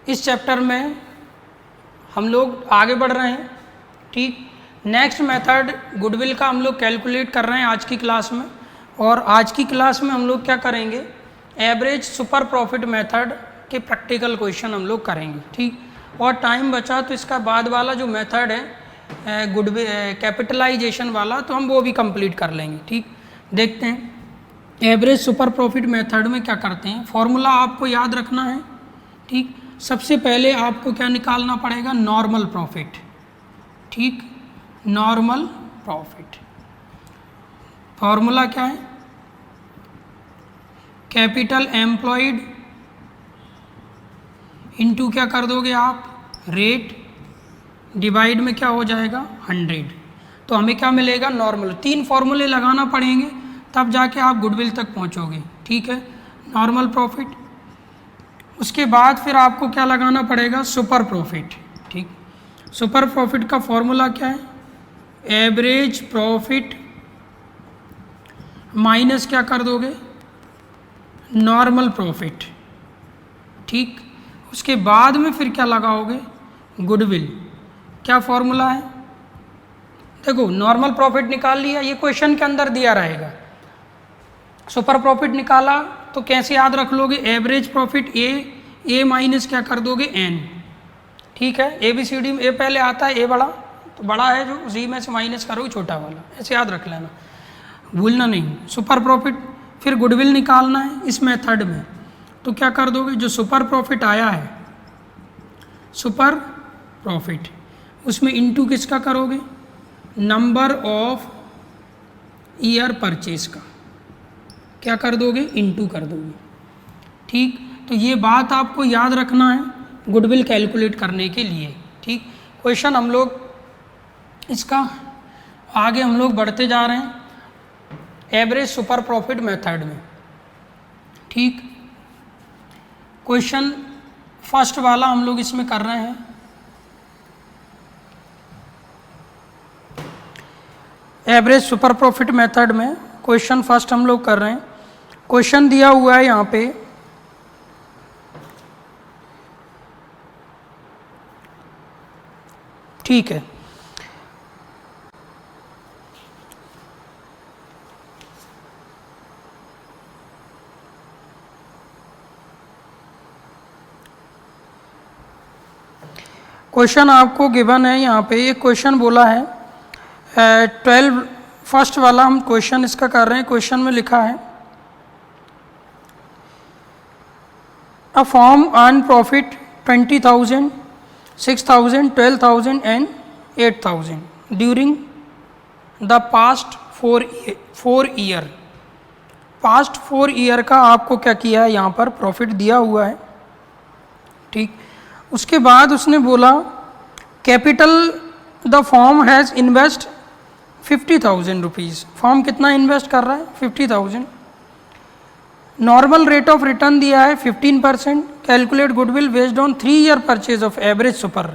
इस चैप्टर में हम लोग आगे बढ़ रहे हैं। ठीक, नेक्स्ट मेथड गुडविल का हम लोग कैलकुलेट कर रहे हैं आज की क्लास में। और आज की क्लास में हम लोग क्या करेंगे, एवरेज सुपर प्रॉफिट मेथड के प्रैक्टिकल क्वेश्चन हम लोग करेंगे। ठीक, और टाइम बचा तो इसका बाद वाला जो मेथड है गुडविल कैपिटलाइजेशन वाला, तो हम वो भी कंप्लीट कर लेंगे। ठीक, देखते हैं एवरेज सुपर प्रॉफिट मेथड में क्या करते हैं। फॉर्मूला आपको याद रखना है। ठीक, सबसे पहले आपको क्या निकालना पड़ेगा, नॉर्मल प्रॉफिट। ठीक, नॉर्मल प्रॉफिट फॉर्मूला क्या है, कैपिटल एम्प्लॉयड इनटू क्या कर दोगे आप, रेट, डिवाइड में क्या हो जाएगा 100। तो हमें क्या मिलेगा, नॉर्मल। 3 फॉर्मूले लगाना पड़ेंगे तब जाके आप गुडविल तक पहुंचोगे। ठीक है, नॉर्मल प्रॉफिट। उसके बाद फिर आपको क्या लगाना पड़ेगा, सुपर प्रॉफिट। ठीक, सुपर प्रॉफिट का फॉर्मूला क्या है, एवरेज प्रॉफिट माइनस क्या कर दोगे, नॉर्मल प्रॉफिट। ठीक, उसके बाद में फिर क्या लगाओगे, गुडविल। क्या फॉर्मूला है, देखो नॉर्मल प्रॉफिट निकाल लिया, ये क्वेश्चन के अंदर दिया रहेगा। सुपर प्रॉफिट निकाला तो कैसे याद रख लोगे, एवरेज प्रॉफिट ए माइनस क्या कर दोगे एन। ठीक है, ए बी सी डी में ए पहले आता है, ए बड़ा तो बड़ा है जो जी में से माइनस करोगे छोटा वाला, ऐसे याद रख लेना, भूलना नहीं। सुपर प्रॉफिट, फिर गुडविल निकालना है इस मेथड में, तो क्या कर दोगे, जो सुपर प्रॉफिट आया है सुपर प्रॉफिट, उसमें इनटू किसका करोगे, नंबर ऑफ ईयर परचेज का क्या कर दोगे, इनटू कर दोगे। ठीक, तो ये बात आपको याद रखना है गुडविल कैलकुलेट करने के लिए। ठीक, क्वेश्चन हम लोग इसका आगे हम लोग बढ़ते जा रहे हैं एवरेज सुपर प्रॉफिट मेथड में। ठीक, क्वेश्चन फर्स्ट वाला हम लोग इसमें कर रहे हैं, एवरेज सुपर प्रॉफिट मेथड में क्वेश्चन फर्स्ट हम लोग कर रहे हैं। क्वेश्चन दिया हुआ है यहाँ पे, ठीक है, क्वेश्चन आपको गिवन है यहाँ पे। ये क्वेश्चन बोला है 12 फर्स्ट वाला हम क्वेश्चन इसका कर रहे हैं। क्वेश्चन में लिखा है a form earn profit 20,000, 6,000, 12,000 and 8,000 during the past 4 year. Past 4 year का आपको क्या किया है, यहाँ पर प्रॉफिट दिया हुआ है। ठीक, उसके बाद उसने बोला capital the form has invest 50,000 rupees. Form कितना इन्वेस्ट कर रहा है, 50,000। नॉर्मल रेट ऑफ रिटर्न दिया है 15%। Calculate goodwill based on 3 year purchase of average super,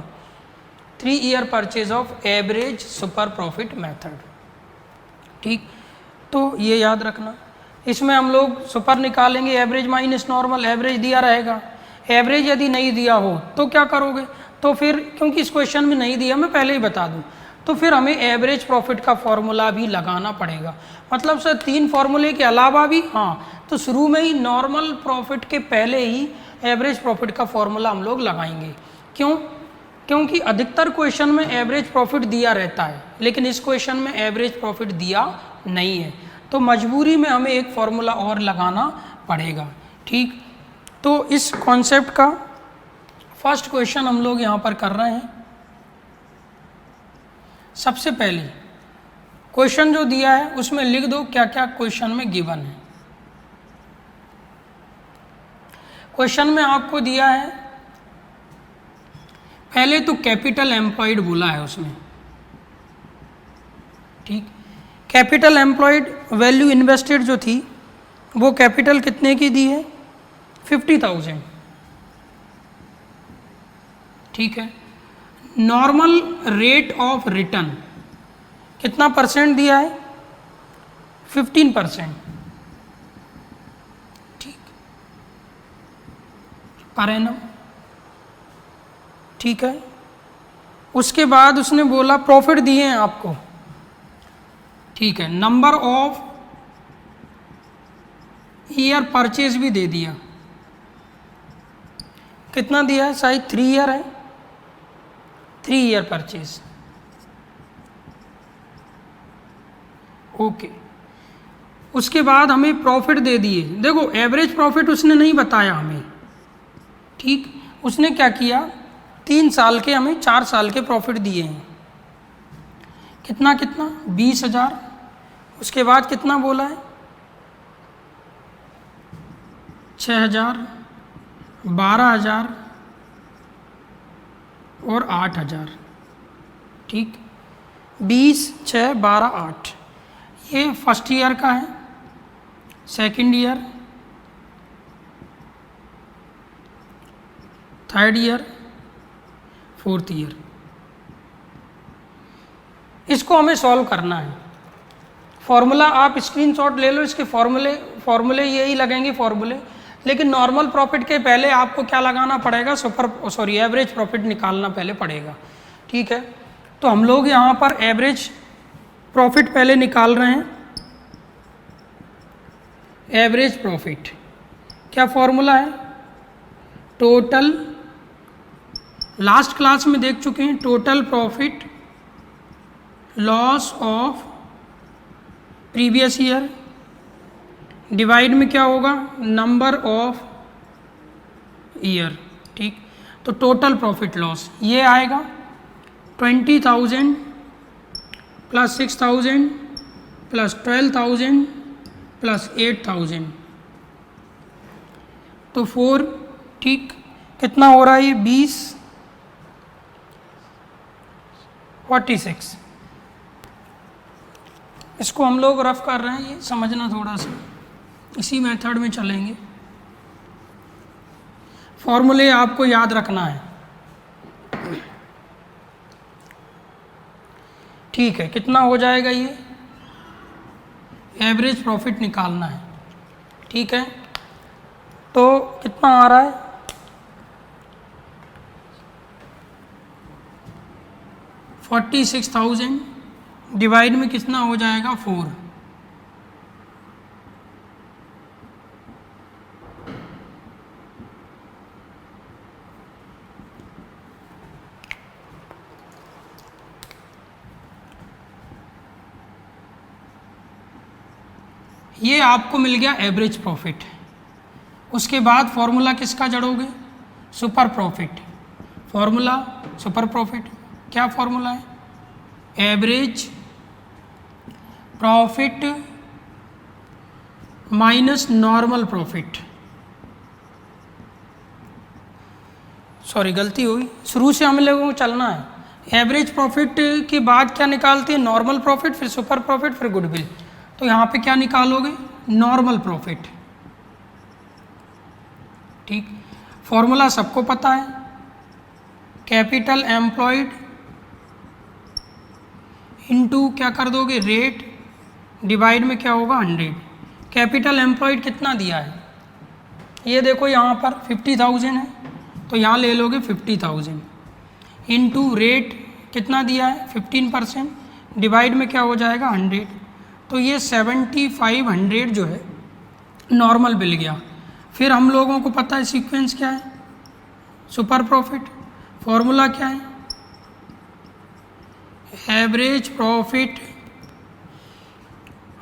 3 year purchase of average super profit method. ठीक, तो ये याद रखना। इसमें हम लोग सुपर निकालेंगे, एवरेज माइनस नॉर्मल, एवरेज दिया रहेगा। एवरेज यदि नहीं दिया हो तो क्या करोगे, तो फिर क्योंकि इस क्वेश्चन में नहीं दिया, मैं पहले ही बता दूं, तो फिर हमें एवरेज प्रॉफिट का फॉर्मूला भी लगाना पड़ेगा। मतलब सर 3 फॉर्मूले के अलावा भी, हाँ, तो शुरू में ही नॉर्मल प्रॉफिट के पहले ही एवरेज प्रॉफिट का फॉर्मूला हम लोग लगाएंगे। क्यों, क्योंकि अधिकतर क्वेश्चन में एवरेज प्रॉफिट दिया रहता है, लेकिन इस क्वेश्चन में एवरेज प्रॉफिट दिया नहीं है, तो मजबूरी में हमें एक फॉर्मूला और लगाना पड़ेगा। ठीक, तो इस कॉन्सेप्ट का फर्स्ट क्वेश्चन हम लोग यहाँ पर कर रहे हैं। सबसे पहले क्वेश्चन जो दिया है उसमें लिख दो क्या क्या क्वेश्चन में गिवन है। क्वेश्चन में आपको दिया है, पहले तो कैपिटल एम्प्लॉयड बोला है उसमें। ठीक, कैपिटल एम्प्लॉयड वैल्यू इन्वेस्टेड जो थी वो कैपिटल कितने की दी है, 50,000। ठीक है, नॉर्मल रेट ऑफ रिटर्न कितना परसेंट दिया है, 15%। ठीक, पर एनम ठीक है। उसके बाद उसने बोला प्रॉफिट दिए हैं आपको, ठीक है, नंबर ऑफ ईयर परचेज भी दे दिया। कितना दिया है, शायद 3 ईयर है, 3 ईयर परचेज, ओके। उसके बाद हमें प्रॉफिट दे दिए। देखो एवरेज प्रॉफिट उसने नहीं बताया हमें, ठीक। उसने क्या किया, 3 साल के हमें 4 साल के प्रॉफिट दिए हैं। कितना कितना, 20,000। उसके बाद कितना बोला है, 6,000, 12,000 और 8,000, ठीक। 20, 6, 12, 8 ये फर्स्ट ईयर का है, second year, third year, fourth year. इसको हमें सॉल्व करना है। फॉर्मूला आप स्क्रीनशॉट ले लो, इसके फॉर्मूले यही लगेंगे फॉर्मूले, लेकिन नॉर्मल प्रॉफिट के पहले आपको क्या लगाना पड़ेगा, एवरेज प्रॉफिट निकालना पहले पड़ेगा, ठीक है। तो हम लोग यहाँ पर एवरेज प्रॉफिट पहले निकाल रहे हैं। एवरेज प्रॉफिट क्या फॉर्मूला है, टोटल, लास्ट क्लास में देख चुके हैं, total profit loss of previous year divide में क्या होगा, नंबर ऑफ ईयर, ठीक। तो टोटल प्रॉफिट लॉस ये आएगा 20,000 प्लस 6,000 प्लस 12,000 प्लस 8,000, तो 4, ठीक। कितना हो रहा है ये, 20, 46। इसको हम लोग रफ कर रहे हैं, ये समझना थोड़ा सा, इसी मेथड में चलेंगे। फॉर्मूले आपको याद रखना है, ठीक है। कितना हो जाएगा ये, एवरेज प्रॉफिट निकालना है, ठीक है। तो कितना आ रहा है, 46,000 डिवाइड में कितना हो जाएगा, 4। ये आपको मिल गया एवरेज प्रॉफिट। उसके बाद फॉर्मूला किसका जड़ोगे, super profit. Formula super profit क्या फॉर्मूला है, average profit minus normal profit. Sorry गलती हुई, शुरू से हम लोगों को चलना है। एवरेज प्रॉफिट के बाद क्या निकालते हैं, नॉर्मल प्रॉफिट, फिर सुपर प्रॉफिट, फिर गुडविल। तो यहाँ पे क्या निकालोगे, नॉर्मल प्रॉफिट, ठीक। फॉर्मूला सबको पता है, कैपिटल एम्प्लॉयड इनटू क्या कर दोगे, रेट, डिवाइड में क्या होगा, 100। कैपिटल एम्प्लॉयड कितना दिया है, ये देखो यहाँ पर 50,000 है, तो यहाँ ले लोगे 50,000 इनटू रेट कितना दिया है, 15%, डिवाइड में क्या हो जाएगा, 100। तो ये 7,500 जो है नॉर्मल बिल गया। फिर हम लोगों को पता है सीक्वेंस क्या है, सुपर प्रॉफिट। फॉर्मूला क्या है, एवरेज प्रॉफिट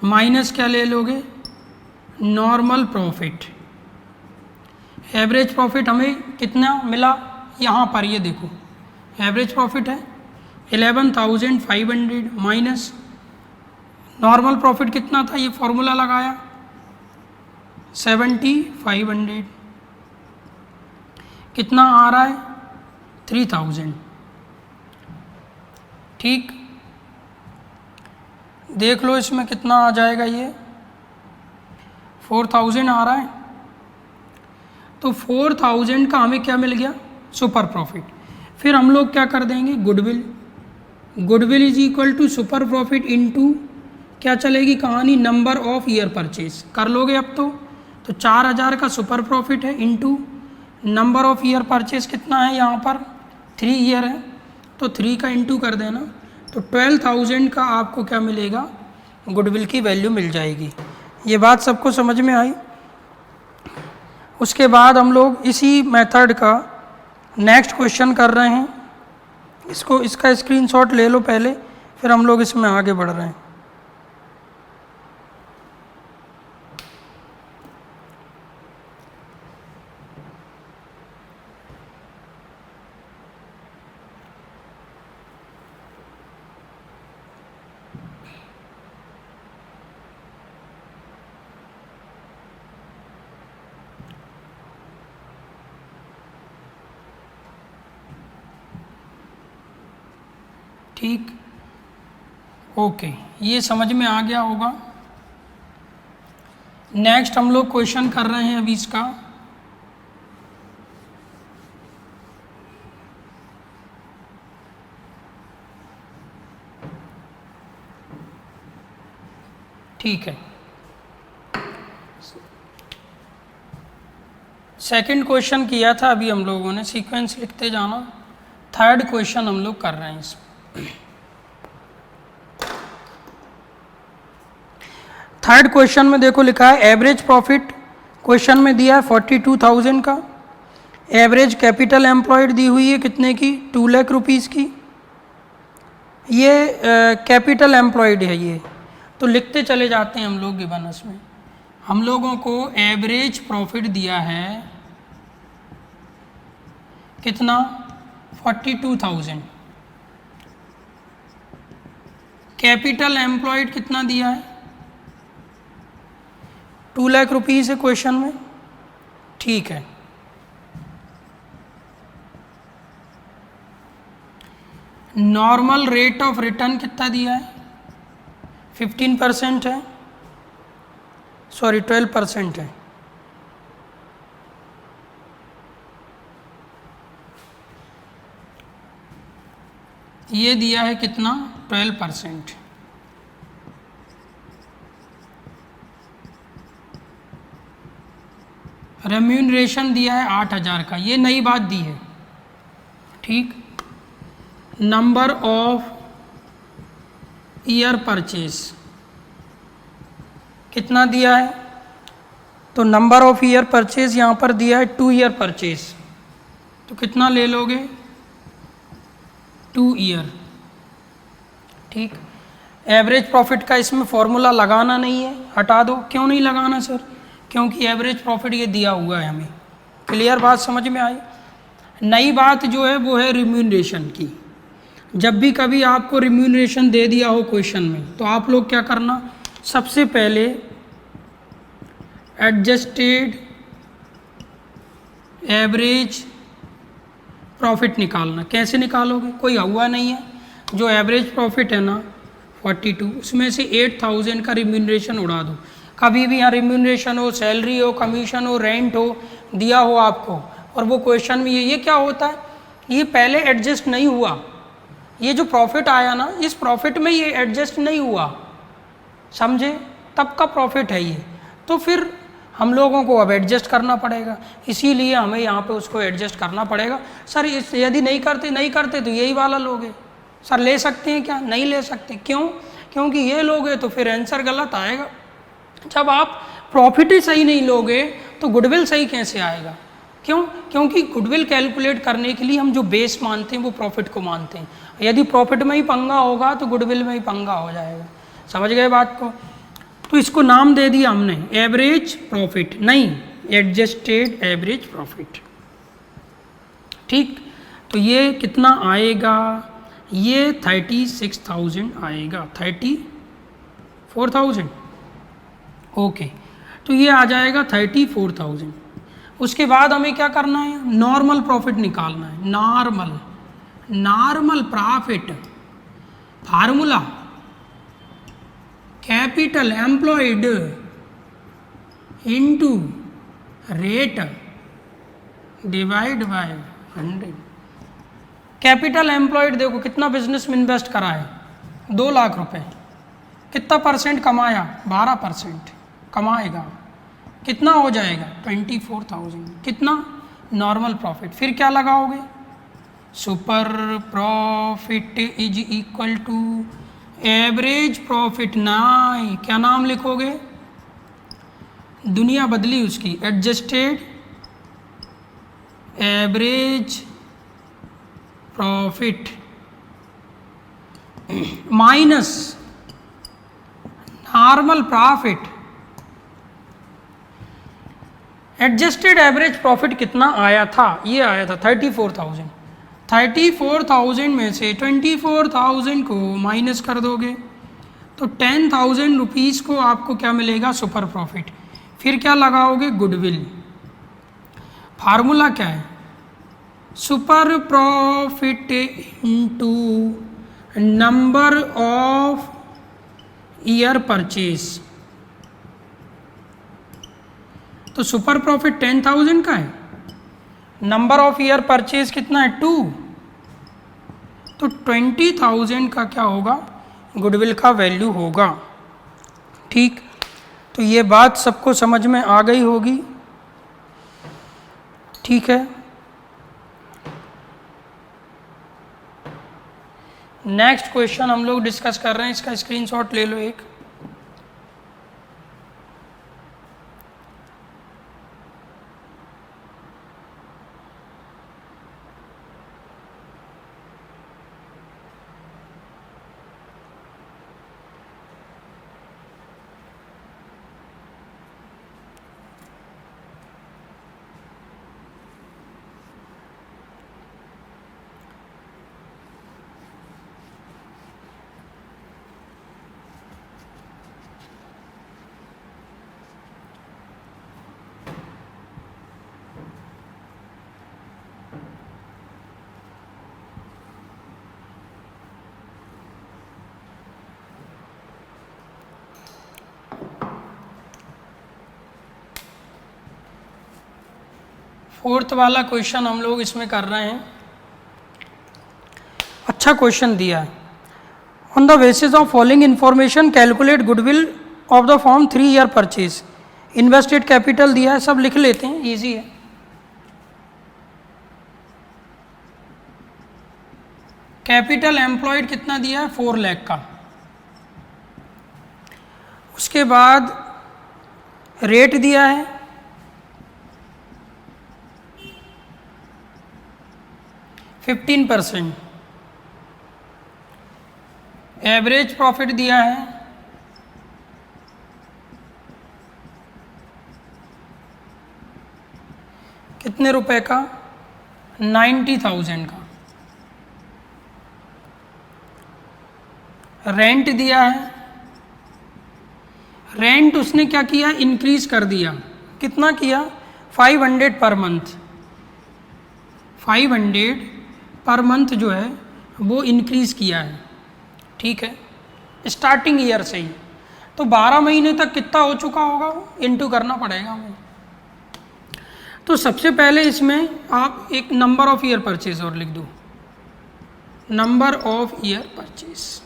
माइनस क्या ले लोगे, नॉर्मल प्रॉफिट। एवरेज प्रॉफिट हमें कितना मिला, यहाँ पर ये देखो एवरेज प्रॉफिट है 11,500 माइनस नॉर्मल प्रॉफिट कितना था, ये फॉर्मूला लगाया 7,500, कितना आ रहा है 3,000, ठीक। देख लो इसमें कितना आ जाएगा, ये 4,000 आ रहा है। तो 4,000 का हमें क्या मिल गया, सुपर प्रॉफिट। फिर हम लोग क्या कर देंगे, goodwill. Goodwill is equal to super profit into क्या चलेगी कहानी, नंबर ऑफ ईयर परचेज। कर लोगे अब तो 4,000 का सुपर प्रॉफिट है into number of year purchase कितना है यहाँ पर 3 ईयर है तो 3 का इंटू कर देना, तो 12,000 का आपको क्या मिलेगा, गुडविल की वैल्यू मिल जाएगी। ये बात सबको समझ में आई। उसके बाद हम लोग इसी मेथड का नेक्स्ट क्वेश्चन कर रहे हैं। इसका स्क्रीनशॉट ले लो पहले, फिर हम लोग इसमें आगे बढ़ रहे हैं। ठीक, ओके, ये समझ में आ गया होगा। नेक्स्ट हम लोग क्वेश्चन कर रहे हैं अभी इसका। ठीक है, सेकंड क्वेश्चन किया था अभी हम लोगों ने, सीक्वेंस लिखते जाना। थर्ड क्वेश्चन हम लोग कर रहे हैं इसमें। थर्ड क्वेश्चन में देखो लिखा है एवरेज प्रॉफिट, क्वेश्चन में दिया है 42,000 का। एवरेज कैपिटल एम्प्लॉयड दी हुई है कितने की, 2 लाख रुपीज़ की। ये कैपिटल एम्प्लॉयड है ये, तो लिखते चले जाते हैं हम लोग गिबनस में। हम लोगों को एवरेज प्रॉफिट दिया है कितना, 42,000। कैपिटल एम्प्लॉयड कितना दिया है, 2 लाख रुपीज़ है क्वेश्चन में। ठीक है, नॉर्मल रेट ऑफ रिटर्न कितना दिया है, 15% है, सॉरी 12% है। ये दिया है कितना, 12%। रेम्यूनरेशन दिया है 8,000 का, ये नई बात दी है। ठीक, नंबर ऑफ ईयर परचेज कितना दिया है, तो नंबर ऑफ ईयर परचेज यहाँ पर दिया है 2 ईयर परचेज, तो कितना ले लोगे, 2 ईयर। ठीक, एवरेज प्रॉफिट का इसमें फॉर्मूला लगाना नहीं है, हटा दो। क्यों नहीं लगाना सर, क्योंकि एवरेज प्रॉफिट ये दिया हुआ है हमें। क्लियर बात समझ में आई। नई बात जो है वो है रिम्यूनरेशन की। जब भी कभी आपको रिम्यूनरेशन दे दिया हो क्वेश्चन में, तो आप लोग क्या करना, सबसे पहले एडजस्टेड एवरेज प्रॉफिट निकालना। कैसे निकालोगे, कोई हुआ नहीं है, जो एवरेज प्रॉफिट है ना 42, उसमें से 8,000 का रिम्यूनरेशन उड़ा दो। कभी भी यहाँ रिम्यूनरेशन हो, सैलरी हो, कमीशन हो, रेंट हो, दिया हो आपको, और वो क्वेश्चन में ये क्या होता है, ये पहले एडजस्ट नहीं हुआ। ये जो प्रॉफिट आया ना, इस प्रॉफिट में ये एडजस्ट नहीं हुआ, समझे, तब का प्रॉफिट है ये। तो फिर हम लोगों को अब एडजस्ट करना पड़ेगा, इसीलिए हमें यहाँ पे उसको एडजस्ट करना पड़ेगा। सर यदि नहीं करते तो यही वाला लोगे। सर ले सकते हैं क्या, नहीं ले सकते। क्यों, क्योंकि ये लोगे तो फिर आंसर गलत आएगा। जब आप प्रॉफिट ही सही नहीं लोगे तो गुडविल सही कैसे आएगा। क्यों, क्योंकि गुडविल कैलकुलेट करने के लिए हम जो बेस मानते हैं वो प्रॉफिट को मानते हैं। यदि प्रॉफिट में ही पंगा होगा तो गुडविल में ही पंगा हो जाएगा। समझ गए बात को। तो इसको नाम दे दिया हमने एवरेज प्रॉफिट, नहीं एडजस्टेड एवरेज प्रॉफिट। ठीक, तो ये कितना आएगा, ये 36,000 आएगा, 34,000। ओके, तो ये आ जाएगा 34,000। उसके बाद हमें क्या करना है, नॉर्मल प्रॉफिट निकालना है। Normal profit formula capital employed into rate divide by 100। Capital employed देखो कितना बिजनेस में इन्वेस्ट करा है, 2 लाख रुपए। कितना परसेंट कमाया, 12% कमाएगा, कितना हो जाएगा 24,000। कितना, नॉर्मल प्रॉफिट। फिर क्या लगाओगे, super profit is equal to average profit. नहीं, क्या नाम लिखोगे? दुनिया बदली उसकी, adjusted average profit minus normal profit. Adjusted average profit कितना आया था? ये आया था 34,000। 34,000 में से 24,000 को माइनस कर दोगे तो 10,000 रुपीज़ को आपको क्या मिलेगा? Super profit. फिर क्या लगाओगे? गुडविल। फार्मूला क्या है? Super profit into number of year purchase. तो सुपर प्रॉफिट 10,000 का है, नंबर ऑफ ईयर परचेज कितना है? 2। तो 20,000 का क्या होगा? गुडविल का वैल्यू होगा। ठीक, तो ये बात सबको समझ में आ गई होगी। ठीक है, नेक्स्ट क्वेश्चन हम लोग डिस्कस कर रहे हैं, इसका स्क्रीनशॉट ले लो एक। फोर्थ वाला क्वेश्चन हम लोग इसमें कर रहे हैं। अच्छा क्वेश्चन दिया है। On the basis of following information calculate goodwill of the form 3 year purchase. Invested capital दिया है, सब लिख लेते हैं, इजी है। कैपिटल एम्प्लॉयड कितना दिया है? 4 लाख का। उसके बाद रेट दिया है 15%। एवरेज प्रॉफिट दिया है कितने रुपए का? 90,000 का। रेंट दिया है, रेंट उसने क्या किया? इंक्रीज कर दिया। कितना किया? 500 पर मंथ। 500 पर मंथ जो है वो इंक्रीज किया है। ठीक है, स्टार्टिंग ईयर से ही। तो 12 महीने तक कितना हो चुका होगा? इंटू करना पड़ेगा हमें। तो सबसे पहले इसमें आप एक नंबर ऑफ ईयर परचेज और लिख दो, नंबर ऑफ ईयर परचेज।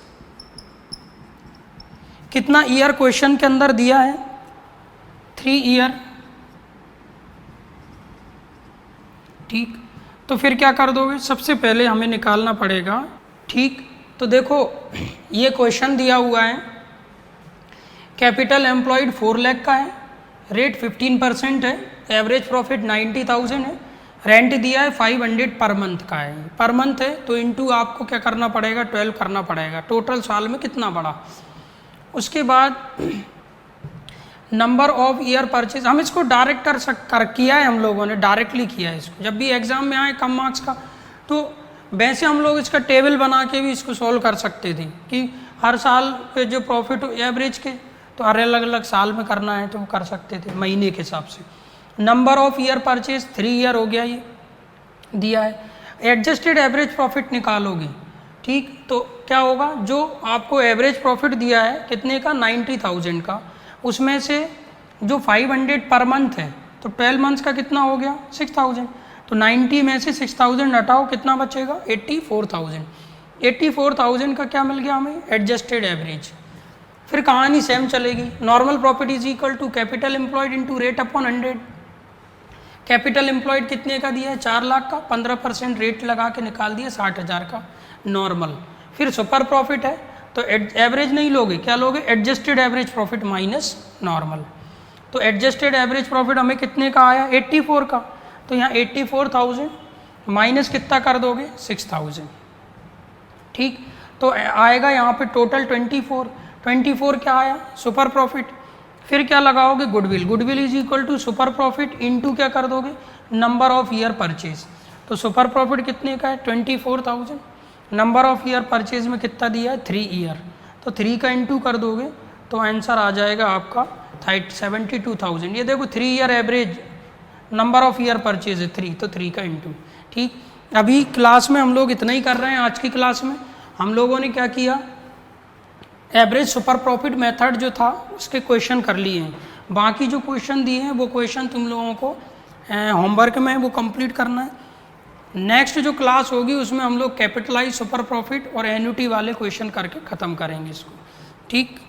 कितना ईयर क्वेश्चन के अंदर दिया है? 3 ईयर। ठीक, तो फिर क्या कर दोगे? सबसे पहले हमें निकालना पड़ेगा। ठीक, तो देखो ये क्वेश्चन दिया हुआ है, कैपिटल एम्प्लॉयड 4 लाख का है, रेट 15% है, एवरेज प्रॉफिट 90,000 है, रेंट दिया है 500 पर मंथ का है। पर मंथ है तो इनटू आपको क्या करना पड़ेगा? 12 करना पड़ेगा। टोटल साल में कितना बढ़ा? उसके बाद नंबर ऑफ ईयर परचेज, हम इसको डायरेक्ट कर किया है, हम लोगों ने डायरेक्टली किया है इसको। जब भी एग्जाम में आए कम मार्क्स का, तो वैसे हम लोग इसका टेबल बना के भी इसको सॉल्व कर सकते थे कि हर साल पे जो प्रॉफिट एवरेज के, तो हर अलग अलग साल में करना है तो वो कर सकते थे महीने के हिसाब से। Number of year purchase 3 year हो गया, ये दिया है। एडजस्टेड एवरेज प्रॉफिट निकालोगे। ठीक, तो क्या होगा? जो आपको एवरेज प्रॉफिट दिया है कितने का? 90,000 का। उसमें से जो 500 पर मंथ है तो 12 मंथ्स का कितना हो गया? 6,000। तो 90 में से 6,000 हटाओ, कितना बचेगा? 84,000। 84,000 का क्या मिल गया हमें? Adjusted average. फिर कहानी सेम चलेगी। Normal profit is equal to capital employed into rate upon 100। Capital employed कितने का दिया है, 4 लाख का, 15% रेट लगा के निकाल दिया 60,000 का नॉर्मल। फिर सुपर प्रॉफिट है तो एवरेज नहीं लोगे, क्या लोगे, adjusted average profit minus normal. तो एडजस्टेड एवरेज प्रॉफिट हमें कितने का आया, 84 का, तो यहाँ 84,000 माइनस कितना कर दोगे, 6,000, ठीक। तो आएगा यहाँ पे टोटल 24 क्या आया, सुपर प्रॉफिट। फिर क्या लगाओगे, goodwill, goodwill is equal to super profit into क्या कर दोगे, नंबर ऑफ ईयर परचेज। तो सुपर प्रॉफिट कितने का है, 24,000, नंबर ऑफ ईयर परचेज में कितना दिया है, 3 ईयर, तो 3 का इंटू कर दोगे तो आंसर आ जाएगा आपका 72,000। ये देखो 3 year average number of year purchase है 3, तो 3 का इंटू, ठीक। अभी क्लास में हम लोग इतना ही कर रहे हैं। आज की क्लास में हम लोगों ने क्या किया, एवरेज सुपर प्रॉफिट मेथड जो था उसके क्वेश्चन कर लिए हैं। बाकी जो क्वेश्चन दिए हैं वो क्वेश्चन तुम लोगों को होमवर्क में वो कंप्लीट करना है। नेक्स्ट जो क्लास होगी उसमें हम लोग कैपिटलाइज सुपर प्रॉफिट और एन्युटी वाले क्वेश्चन करके ख़त्म करेंगे इसको, ठीक।